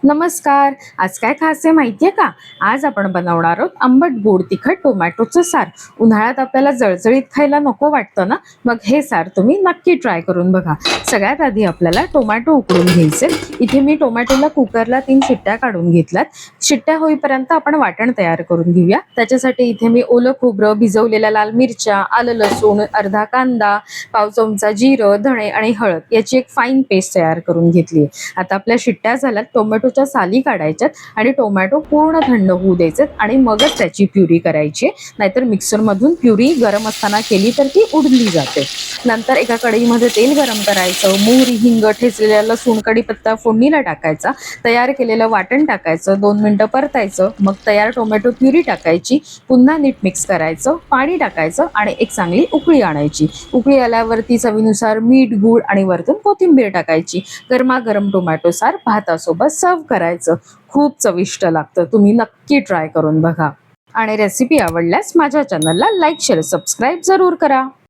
नमस्कार. आज काय खास आहे माहितीये का? आज आपण बनवणार आहोत आंबट गोड तिखट टोमॅटोचं सार. उन्हाळ्यात आपल्याला जळजळीत खायला नको वाटतं ना, मग हे सार तुम्ही नक्की ट्राय करून बघा. सगळ्यात आधी आपल्याला टोमॅटो उकडून घ्यायचे. इथे मी टोमॅटोला कुकरला 3 शिट्ट्या काढून घेतल्यात. शिट्ट्या होईपर्यंत आपण वाटण तयार करून घेऊया. त्याच्यासाठी इथे मी ओलं खोबरं, भिजवलेल्या लाल मिरच्या, आलं लसूण, अर्धा कांदा, पाव चमचा जिरं, धणे आणि हळद याची एक फाईन पेस्ट तयार करून घेतली. आता आपल्या शिट्ट्या झाल्यात. टोमॅटोच्या साली काढायच्यात आणि टोमॅटो पूर्ण थंड होऊ द्यायचे आणि मगच त्याची प्युरी करायची. नाहीतर मिक्सरमधून प्युरी गरम असताना केली तर ती उडली जाते. नंतर एका कढईमध्ये तेल गरम करायचं, मोहरी, हिंग, ठेचलेला लसूण, कढीपत्ता फोडणीला टाकायचा, तयार केलेलं वाटण टाकायचं, 2 मिनिटं परतायचं, मग तयार टोमॅटो प्युरी टाकायची, पुन्हा नीट मिक्स करायचं, पाणी टाकायचं आणि एक चांगली उकळी आणायची. उकळी आल्यावरती चवीनुसार मीठ, गूळ आणि वरतून कोथिंबीर टाकायची. गरमागरम टोमॅटो सार भातासोबत सर्व करायचं. खूप चविष्ट लागतं. तुम्ही नक्की ट्राय करून बघा. आणि रेसिपी आवडल्यास माझ्या चॅनलला लाईक, शेअर, सबस्क्राईब जरूर करा.